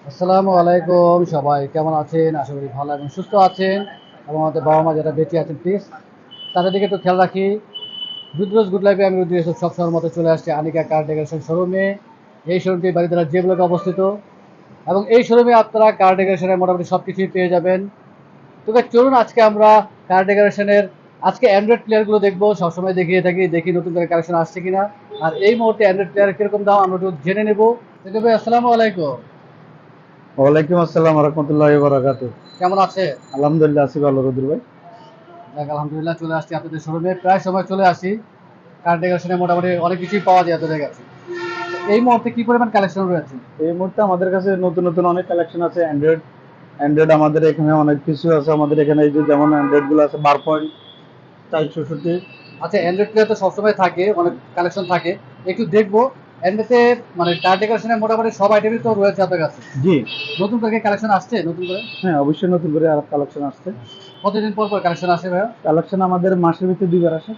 আসসালামু আলাইকুম, সবাই কেমন আছেন? আশা করি ভালো এবং সুস্থ আছেন এবং আমাদের বাবা মা যারা বেঁচে আছেন প্লিজ তাদের দিকে একটু খেয়াল রাখি। রুদ্রজ গুড লাইফে আমি রুদ্র ইউসুফ সবসময়ের মতো চলে আসছি আনিকা কার ডেকোরেশন শোরুমে। এই শোরুমটি বাড়িধারা যে ব্লকে অবস্থিত এবং এই শোরুমে আপনারা কার ডেকোরেশনের মোটামুটি সব কিছুই পেয়ে যাবেন। তবে চলুন আজকে আমরা কার ডেকোরেশনের আজকে অ্যান্ড্রয়েড প্লেয়ারগুলো দেখবো, সবসময় দেখিয়ে থাকি, দেখি নতুন করে কালেকশন আসছে কিনা। আর এই মুহূর্তে অ্যান্ড্রয়েড প্লেয়ার কিরকম দাম আমরা একটু জেনে নেবো। ভাই আসসালামু আলাইকুম, ওয়ালাইকুম আসসালাম রহমতুল্লাহি ওয়া বারাকাতুহু। কেমন আছে? আলহামদুলিল্লাহ আছি ভালো রুদ্র ভাই। যাক আলহামদুলিল্লাহ, চলে আসছি আপনাদের শোরুমে, প্রায় সময় চলে আসি। কার ডেকোরেশনে মোটামুটি অনেক কিছুই পাওয়া যায় আপনাদের কাছে। এই মুহূর্তে কি পরিমাণ কালেকশন রয়েছে? এই মুহূর্তে আমাদের কাছে নতুন নতুন অনেক কালেকশন আছে। অ্যান্ড্রয়েড অ্যান্ড্রয়েড আমাদের এখানে অনেক কিছু আছে। আমাদের এখানে এই যে যেমন অ্যান্ড্রয়েড গুলো আছে 12.464। আচ্ছা, অ্যান্ড্রয়েড প্লেয়ার তো সবসময় থাকে, অনেক কালেকশন থাকে, একটু দেখবো। এমনিতে মানে কার ডেকোরেশনে মোটামুটি সব আইটেমই তো রয়েছে আপনার কাছে। জি, নতুন করে কালেকশন আসছে নতুন করে? হ্যাঁ অবশ্যই নতুন করে আর কালেকশন আসছে। কতদিন পর পর কালেকশন আসে ভাইয়া? কালেকশন আমাদের মাসের ভিতরে 2 বার আসে।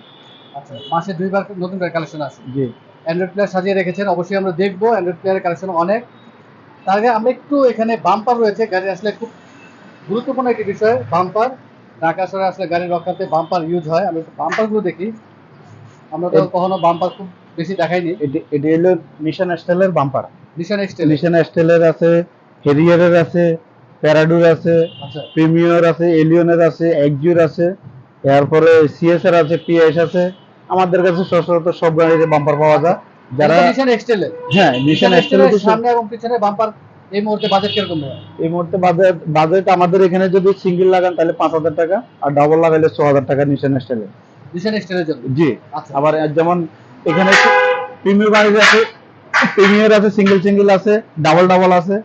আচ্ছা, মাসে দুইবার নতুন করে কালেকশন আসে। জি, অ্যান্ড্রয়েড প্লেয়ার সাজিয়ে রেখেছেন, অবশ্যই আমরা দেখবো। অ্যান্ড্রয়েড প্লেয়ারের কালেকশন অনেক। তার আগে আমরা একটু এখানে বাম্পার রয়েছে গাড়ি, আসলে খুব গুরুত্বপূর্ণ একটি বিষয় বাম্পার। ঢাকা শহরে আসলে গাড়ির রক্ষার্থে বাম্পার ইউজ হয়, আমরা একটু বাম্পারগুলো দেখি। আমরা তো কখনো বাম্পার খুব বেশি দেখাইনি। এটি হলো নিশান স্টাইলের বাম্পার। নিশান এক্সটেলের। নিশান স্টাইলের আছে, হেরিয়ারের আছে, প্যারাডুর আছে, আচ্ছা, প্রিমিয়র আছে, এলিয়নের আছে, এক্সিওর আছে, এরপরে সিএসআর আছে, পিএস আছে। আমাদের কাছে সচরাচর সব গাড়ির বাম্পার পাওয়া আচ্ছা, যায়। এটা যারা তো নিশান এক্সটেলের। হ্যাঁ নিশান নিশান স্টাইলের এক্সটেলের তো সামনে এবং পিছনে বাম্পার এই মুহূর্তে বাজেট কিরকম ভাইয়া? এই মুহূর্তে বাজেট বাজেট আমাদের এখানে যদি সিঙ্গেল লাগান তাহলে 5,000 টাকা, আর ডাবল লাগাইলে 6,000 টাকা নিশান স্টাইলের। নিশান এক্সটেলের জন্য। জি, আচ্ছা, আবার যেমন এখানে প্রিমিয়ার গাড়ি আছে, প্রিমিয়ার আছে, সিঙ্গেল সিঙ্গেল আছে, ডাবল ডাবল আছে।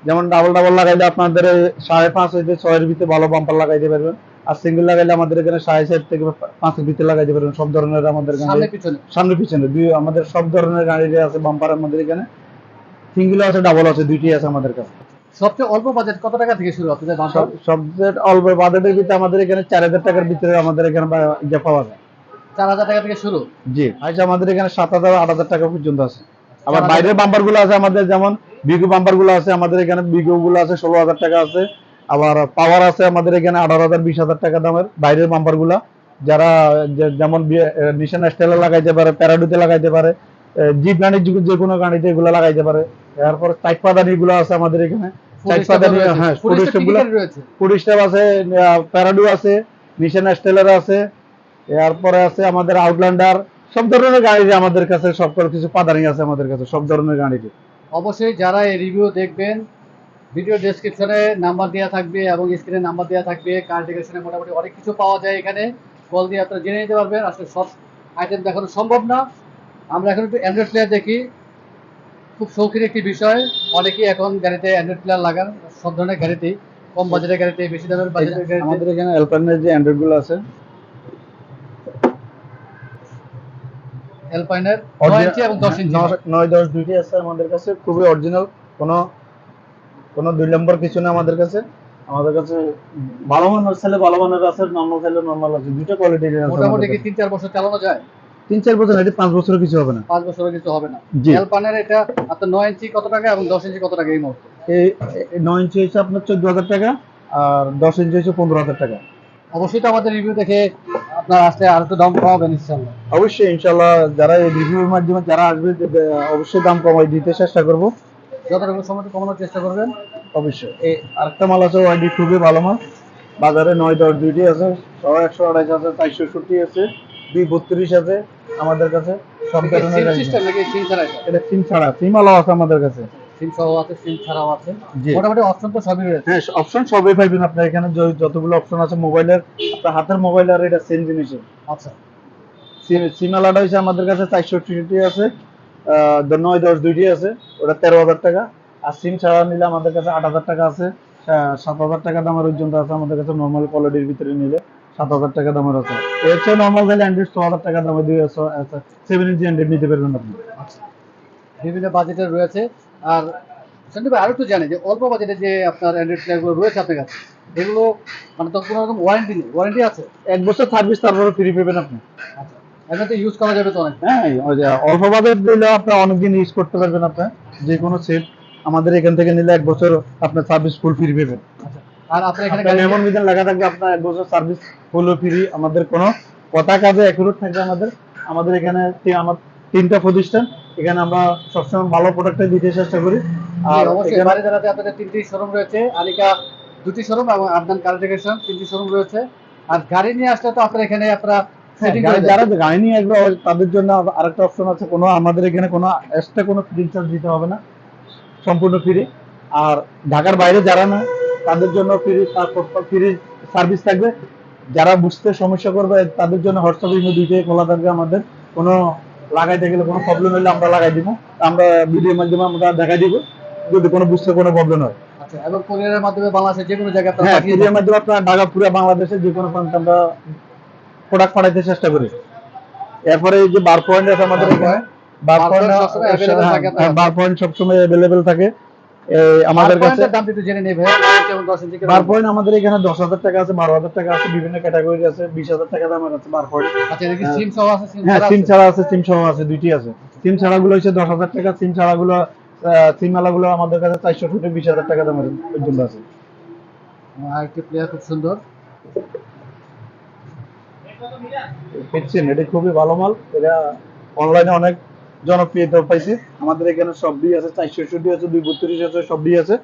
যেমন ডাবল ডাবল লাগাইলে আপনাদের 5.5 হইতে 6-এর ভিতরে ভালো বাম্পার লাগাইতে পারবেন। আর সিঙ্গেল লাগাইলে আমাদের এখানে 4.5 থেকে 5-এর ভিতরে লাগাইতে পারবেন। সব ধরনের আমাদের গাড়ি সামনে পিছনে। সামনে পিছনে দুই আমাদের সব ধরনের গাড়ি আছে বাম্পার আমাদের এখানে। সিঙ্গেল আছে, ডাবল আছে, দুইটি আছে আমাদের কাছে। সবচেয়ে অল্প বাজেট কত টাকা থেকে শুরু আপনাদের বাম্পার? সবচেয়ে অল্প বাজেটের ভিতরে আমাদের এখানে 4,000 টাকার ভিতরে আমাদের এখানে ইয়ে পাওয়া যায়। 4,000 টাকা থেকে শুরু। জি, আচ্ছা আমাদের এখানে 7,000 8,000 টাকা পর্যন্ত আছে। আবার 4,000 বাইরের টাকা। বাম্পার গুলো আছে আমাদের, যেমন বিগু বাম্পার গুলো আছে আমাদের এখানে, বিগু গুলো আছে 16,000 টাকা আছে। আবার পাওয়ার আছে আমাদের এখানে 18,000 20,000 টাকা দামের বাইরের বাম্পার গুলা। যারা যেমন নিশান স্টাইলে লাগাইতে পারে, প্যারাডুতে লাগাইতে পারে, জিপ গাড়ির যে কোনো গাড়িতে এগুলো লাগাইতে পারে। এরপর চাইট পাদানি গুলো আছে আমাদের এখানে। ফুড চাইট স্টেপও পাদানি, রয়েছে, হ্যাঁ ফুড ফুড স্টেপ স্টেপ কি কি গুলো, গাড়ি রয়েছে? ফুড স্টেপ আছে, প্যারাডু আছে, নিশান স্টাইলার আছে, এরপরে আছে আমাদের আউটল্যান্ডার। সব ধরনের গাড়ি আমাদের কাছে, সব কিছু পাদানি আছে আমাদের কাছে সব ধরনের গাড়ি। অবশ্যই যারা এই রিভিউ দেখবেন, ভিডিও ডেসক্রিপশনে নাম্বার দেওয়া থাকবে এবং স্ক্রিনে নাম্বার দেওয়া থাকবে। কার ডেকোরেশনে মোটামুটি অনেক কিছু পাওয়া যায় এখানে, কল দিয়ে আপনারা জেনে নিতে পারবেন। আসলে সব আইটেম দেখানো সম্ভব না। আমরা এখন একটু অ্যান্ড্রয়েড প্লেয়ার দেখি, খুব শৌখিন একটি বিষয়। অনেকেই এখন গাড়িতে অ্যান্ড্রয়েড প্লেয়ার লাগান, সব ধরনের গাড়িতেই, কম বাজেটের গাড়িতে, বেশি দামের বাজেটের গাড়িতে। আমাদের এখানে অ্যালপাইনের যে অ্যান্ড্রয়েড গুলো আছে, অ্যালপাইনের 9 ইঞ্চি এবং 10 ইঞ্চি হয়। 9 10 দুইটি আছে আমাদের কাছে, খুবই অরিজিনাল। কোনো কোনো দুই নম্বর কিছু না আমাদের কাছে। আমাদের কাছে ভালো মানের ছেলে ভালো মানের আছে, নর্মাল ছেলে নর্মাল আছে, দুইটা কোয়ালিটির আছে আমাদের মোটামুটি কি কাছে। 3-4 বছর চালানো যায়? 3-4 বছর, এটি 5 বছরের কিছু হবে না। 5 বছরের কিছু হবে না। জি, অ্যালপানের এটা আপনার 9 ইঞ্চি কত টাকা এবং 10 ইঞ্চি কত টাকা এই মুহূর্তে? এই 9 ইঞ্চি হচ্ছে আপনার 14,000 টাকা, আর 10 ইঞ্চি হচ্ছে 15,000 টাকা। অবশ্যই তো আমাদের রিভিউ দেখে আপনার আসলে আর একটু দাম কমাবেন ইনশাল্লাহ। অবশ্যই ইনশাল্লাহ, যারা এই রিভিউর মাধ্যমে যারা আসবে অবশ্যই দাম কমাই দিতে চেষ্টা করব। যতটুকু সময় কমানোর চেষ্টা করবেন। অবশ্যই এই আরেকটা মাল আছে, ওয়াইডি খুবই ভালো মাল। বাজারে 9 10 দুইটি আছে, 100 128 আছে, 460 আছে, 232 আছে আমাদের কাছে। সব এটা কি ধরনের সিম গাড়ি সিস্টেম নাকি সিম ছাড়া এটা? এটা সিম ছাড়া, সিম আলাও আছে আমাদের কাছে। সিম সহ আছে, সিম ছাড়াও আছে। জি, মোটামুটি অপশন তো সবই রয়েছে। হ্যাঁ অপশন সবই পাইবেন আপনার এখানে। যতগুলো অপশন আছে মোবাইলের, আপনার হাতের মোবাইল আর এটা সেম জিনিসই। আচ্ছা, সিম আলাদা হয়েছে আমাদের কাছে 460 আছে, 9 10 দুইটি আছে, ওটা 13,000 টাকা। আর সিম ছাড়া নিলে আমাদের কাছে 8,000 টাকা আছে, 7,000 টাকা দামের পর্যন্ত আছে আমাদের কাছে। নর্মাল কোয়ালিটির ভিতরে নিলে 7,000 টাকা দামের আছে। এর চেয়ে নর্মাল চাইলে অ্যান্ড্রয়েড 16,000 টাকা দামে দিয়ে 7 ইঞ্চি অ্যান্ড্রয়েড নিতে পারবেন আপনি। আচ্ছা, বিভিন্ন বাজেটের রয়েছে। আর সন্দীপ ভাই, আরো একটু জানি যে অল্প বাজেটে যে আপনার অ্যান্ড্রয়েড প্লেয়ারগুলো রয়েছে আপনার কাছে, এগুলো মানে তো কোনো রকম ওয়ারেন্টি নেই? ওয়ারেন্টি আছে? 1 বছর সার্ভিস, তারপরে ফ্রি পাবেন আপনি। আচ্ছা, এমনিতে ইউজ করা যাবে তো অনেক? হ্যাঁ, ওই যে অল্প বাজেট দিলে আপনি অনেকদিন ইউজ করতে পারবেন আপনার যে কোনো সেট। আমাদের এখান থেকে নিলে 1 বছর আপনার সার্ভিস ফুল ফ্রি পাবেন। আচ্ছা, আর আপনার এখানে আপনার গাড়ি মেমন মিটার লেখা থাকবে আপনার 1 বছর সার্ভিস ফুল ফ্রি। আমাদের কোনো কথা কাজে অ্যাকুরেট থাকবে আমাদের। আমাদের এখানে আমার 3টা প্রতিষ্ঠান, এখানে আমরা সবসময় ভালো প্রোডাক্টটা দিতে চেষ্টা করি। জি, আর অবশ্যই এখানে বাড়ি দাঁড়াতে আপনাদের 3টি শোরুম রয়েছে, আনিকা 2টি শোরুম এবং আদনান কার ডেকোরেশন 3টি শোরুম রয়েছে। আর গাড়ি নিয়ে আসলে তো আপনার এখানে আপনারা হ্যাঁ, সেটিং গাড়ি করে যারা দেন। গাড়ি নিয়ে আসবে তাদের জন্য আরেকটা অপশন আছে, কোনো আমাদের এখানে কোনো এক্সট্রা কোনো ফ্রি চার্জ দিতে হবে না, সম্পূর্ণ ফ্রি। আর ঢাকার বাইরে যারা না, তাদের জন্য ফ্রি সার্ভিস থাকবে। যারা বুঝতে সমস্যা করবে তাদের জন্য হোয়াটসঅ্যাপ ইমো দুইটাই খোলা থাকবে আমাদের। কোনো লাগাইতে গেলে কোনো প্রবলেম হলে আমরা লাগাই দিব, আমরা ভিডিওর মাধ্যমে আমরা দেখাই দিব যদি কোনো বুঝতে কোনো প্রবলেম হয়। আচ্ছা, এবং কুরিয়ারের মাধ্যমে বাংলাদেশের যে কোনো জায়গায় আপনারা হ্যাঁ, পাঠিয়ে কুরিয়ার থাকেন। মাধ্যমে আপনার ঢাকা পুরো বাংলাদেশে যে কোনো প্রান্তে আমরা প্রোডাক্ট পাঠাইতে চেষ্টা করি। এরপরে এই যে বার পয়েন্ট আছে আমাদের এখানে, বার বার পয়েন্ট পয়েন্ট সবসময় অ্যাভেলেবেল থাকে আপনার কাছে। বার পয়েন্ট সবসময় অ্যাভেলেবেল থাকে বার আমাদের কাছে। পয়েন্টের দামটা একটু জেনে নেই ভাইয়া, 9 এবং 10 ইঞ্চি করে বার বলুন। পয়েন্ট আমাদের এখানে 10,000 টাকা আছে, 12,000 টাকা আছে, বিভিন্ন ক্যাটাগরি আছে, 20,000 টাকা দামের আছে বার পয়েন্ট। আচ্ছা, এটা কি সিম সহ আছে, সিম হ্যাঁ, ছাড়া সিম আছে? ছাড়া আছে, সিম সহ আছে, দুইটি আছে। সিম ছাড়া গুলো হচ্ছে 10,000 টাকা, সিম ছাড়া গুলো সিম আলা গুলো আমাদের কাছে 400 থেকে 20,000 টাকা দামের পর্যন্ত আছে। আরেকটি প্লেয়ার খুব সুন্দর। পেটছেন, এটা খুবই ভালো মাল। এটা অনলাইনে অনেক জনপ্রিয়তা পাইছে। আমাদের এখানে সবই আছে, 460 আছে, 232 আছে, সবই আছে।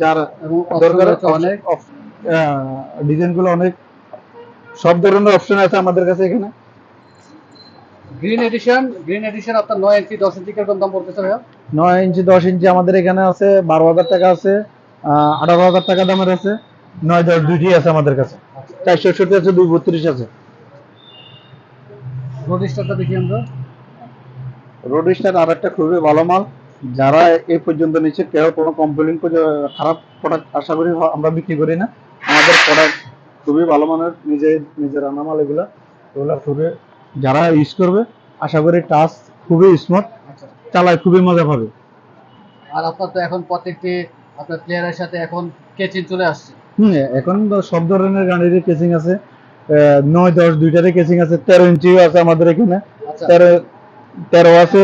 যার এবং অপশন দরকার রয়েছে অনেক। ডিজাইন গুলো অনেক, সব ধরনের অপশন আছে আমাদের কাছে এখানে। গ্রিন এডিশন আপনার 9 ইঞ্চি 10 ইঞ্চি কিরকম দাম পড়তেছে ভাইয়া? 9 ইঞ্চি 10 ইঞ্চি আমাদের এখানে আছে 12,000 টাকা আছে, 18,000 টাকা দামের আছে, 9-10 দুইটি আছে আমাদের কাছে। 460 আছে, 232 আছে। রোড স্টারটা দেখি আমরা। রোড স্টার আর একটা খুবই ভালো মাল। যারা এই পর্যন্ত নিচ্ছে কেউ কোনো কমপ্লেন করে খারাপ প্রোডাক্ট আশা করি আমরা বিক্রি করি না। আমাদের প্রোডাক্ট খুবই ভালো মানের, নিজের আনা মাল এগুলা। এগুলা খুবই, যারা ইউজ করবে আশা করি টাচ খুবই স্মুথ, আচ্ছা, চালায় খুবই মজা পাবে। আর আপনার তো এখন প্রত্যেকটি আপনার প্লেয়ারের সাথে এখন কেচিন চলে আসছে। এখন তো সব ধরনের গাড়িরই কেসিং আছে, 9-10 দুইটারই কেসিং আছে, 13 ইঞ্চিও আছে আমাদের এখানে। আচ্ছা, 13 আছে,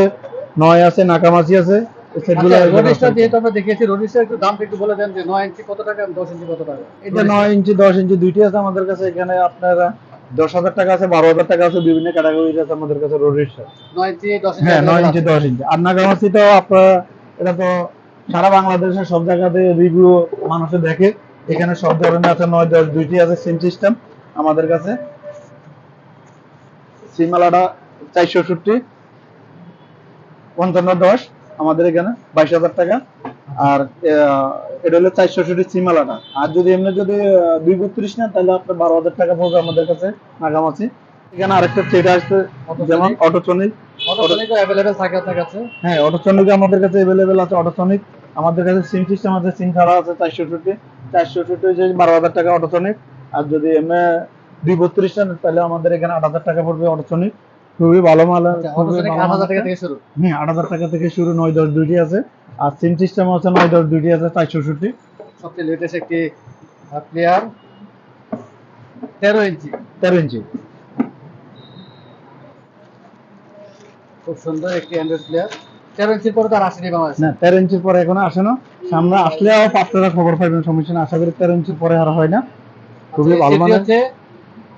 9 আছে, নাকামাছি আছে। সেটগুলো আচ্ছা, রোড স্টার যেহেতু আমরা দেখিয়েছি, রোড স্টার একটু দামটা একটু বলে দেন যে 9 ইঞ্চি কত টাকা এবং 10 ইঞ্চি কত টাকা? এটা 9 ইঞ্চি 10 ইঞ্চি দুইটি আছে আমাদের কাছে। এখানে আপনার 10,000 টাকা আছে, 12,000 টাকা আছে, বিভিন্ন ক্যাটাগরি আছে আমাদের কাছে রোড স্টার। 9 ইঞ্চি 10 ইঞ্চি হ্যাঁ, 9 অ্যাভেলেবেল ইঞ্চি আছে। 10 ইঞ্চি। আর নাকামাছি তো আপনার, এটা তো সারা বাংলাদেশের সব জায়গাতে রিভিউ মানুষে দেখে। এখানে সব ধরনের আছে, 9-10 দুইটি আছে সিম সিস্টেম আমাদের কাছে। সিম আলাদা 460, 55-10 আমাদের এখানে 22,000 টাকা। আর এটা হলো 460 সিম আলাদা। আর যদি এমনি যদি 232 নেন তাহলে আপনার 12,000 টাকা পড়বে আমাদের কাছে নাগামাছি। এখানে আরেকটা সেট আসছে, যেমন অটোসনিক। অটোসনিকও অ্যাভেলেবেল থাকে আপনার কাছে। হ্যাঁ, অটোসনিক আমাদের কাছে অ্যাভেলেবেল আছে। অটোসনিক আমাদের কাছে সিম সিস্টেম আছে, সিম ছাড়া আছে 460 হচ্ছে 12,000 টাকা অটোসনিক। আর যদি এমনি 232 নেন তাহলে আমাদের এখানে 8,000 টাকা পড়বে অটোসনিক। খুবই ভালো মাল, আচ্ছা, খুবই অটোসনিক ভালো 8,000 মাল টাকা আছে। থেকে শুরু। 8,000 টাকা থেকে শুরু, 9-10 দুইটি আছে। আর সিম সিস্টেম আছে 9-10 দুইটি আছে, 460। সবচেয়ে লেটেস্ট একটি প্লেয়ার 13 ইঞ্চি, 13 ইঞ্চি। খুব সুন্দর একটি অ্যান্ড্রয়েড প্লেয়ার। 13 ইঞ্চির পরে তো আর আসেনি বাংলাদেশে। না, 13 ইঞ্চির পরে এখনো আসে না। সামনে আসলেও আপনারা খবর পাইবেন, সমস্যা না। আশা করি 13 ইঞ্চির পরে আর হয় না। খুবই আচ্ছা, ভালো সেটি মানের হচ্ছে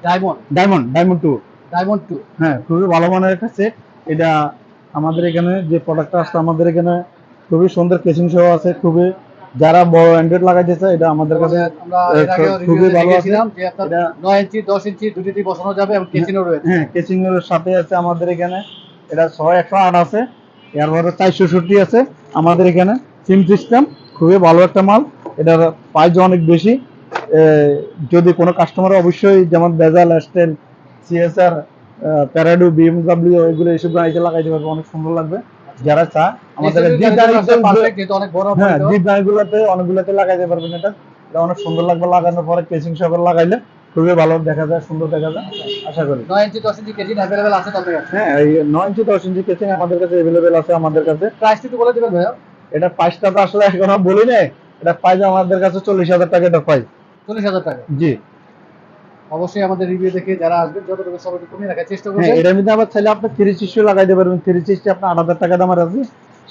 ডায়মন্ড ডায়মন্ড 2। ডায়মন্ড 2। হ্যাঁ, খুবই ভালো মানের একটা সেট। এটা আমাদের এখানে যে প্রোডাক্টটা আসছে, আমাদের এখানে খুবই সুন্দর কেসিং সহ আছে। খুবই, যারা বড় অ্যান্ড্রয়েড লাগাইতে চায় এটা আমাদের কাছে আমরা এর আগেও খুবই রিভিউতে ভালো আছে। দেখিয়েছিলাম যে আপনার এটা 9 ইঞ্চি 10 ইঞ্চি দুটিতেই বসানো যাবে এবং কেচিনও রয়েছে। হ্যাঁ, কেসিং এর সাথে আছে আমাদের এখানে। এটা 108 আছে, এরপরে 460 আছে আমাদের এখানে। সিম সিস্টেম খুবই ভালো একটা মাল। এটার প্রাইস অনেক বেশি। এ, যদি কোনো কাস্টমার অবশ্যই, যেমন বেজাল, এস্টেল, সিএসআর, প্যারাডো, বিএমডব্লিউ এগুলো এইসব গাড়িতে লাগাইতে পারবে, অনেক সুন্দর লাগবে। যারা চা আমাদের SUV জিপ গাড়ির জন্য আসলে গাড়িতে, পারফেক্ট, যেহেতু অনেক বড় হ্যাঁ, মনিটর। জিপ গাড়িগুলোতে অনেকগুলোতে লাগাইতে পারবেন। এটা এটা অনেক সুন্দর লাগবে, লাগানোর পরে কেসিং সহ লাগাইলে খুবই ভালো দেখা যায়, সুন্দর দেখা যায় আশা করি। 9 ইঞ্চি 10 ইঞ্চি কেচিন অ্যাভেলেবেল আছে তো আপনার কাছে। হ্যাঁ, এই 9 ইঞ্চি 10 ইঞ্চি কেসিং আমাদের কাছে অ্যাভেলেবেল আছে আমাদের কাছে। প্রাইসটা একটু বলে দিবেন ভাইয়া। এটা প্রাইসটা তো আসলে এখনো বলি নাই। এটা প্রাইস আমাদের কাছে 40,000 টাকা এটা প্রাইস। 40,000 টাকা। জি। অবশ্যই আমাদের রিভিউ দেখে যারা আসবেন যতটুকু সবাই কমিয়ে রাখার চেষ্টা হ্যাঁ, করবেন। এটার মধ্যে আবার চাইলে আপনি 360 লাগাইতে পারবেন। 360 আপনার 8,000 টাকা দামের আছে।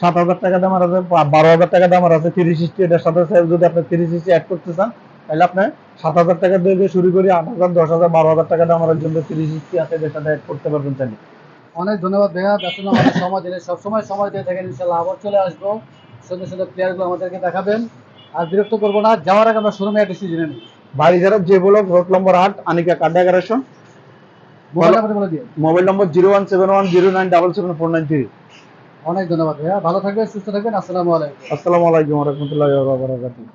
7,000 টাকা দাম আর আছে, 12,000 টাকা দাম আর আছে 360। এটার সাথে যদি আপনি 360 অ্যাড করতে চান তাহলে আপনি 7,000 টাকা দিয়ে শুরু করি 8,000, 10,000, 12,000 টাকা দাম আর জন্য 360 আছে, এটার সাথে অ্যাড করতে পারবেন চাইলে। অনেক ধন্যবাদ ভাইয়া, আসলে আমাদের সময় দিলে সবসময় সময় দিয়ে থাকেন, ইনশাল্লাহ আবার চলে আসবো, সুন্দর সুন্দর প্লেয়ারগুলো আমাদেরকে দেখাবেন। আর বিরক্ত করবো না, যাওয়ার আগে আমরা শোরুমে অ্যাড্রেস জেনে নিই। বাড়িঘাট যে block, road number 8, Anika card এগারেশন। Mobile number বলে দিয়ে। মোবাইল নম্বর 017109774993। অনেক ধন্যবাদ ভাইয়া, ভালো থাকবেন, সুস্থ থাকবেন, আসসালামু আলাইকুম। আসসালামু আলাইকুম ওয়া রাহমাতুল্লাহি ওয়া বারাকাতুহু।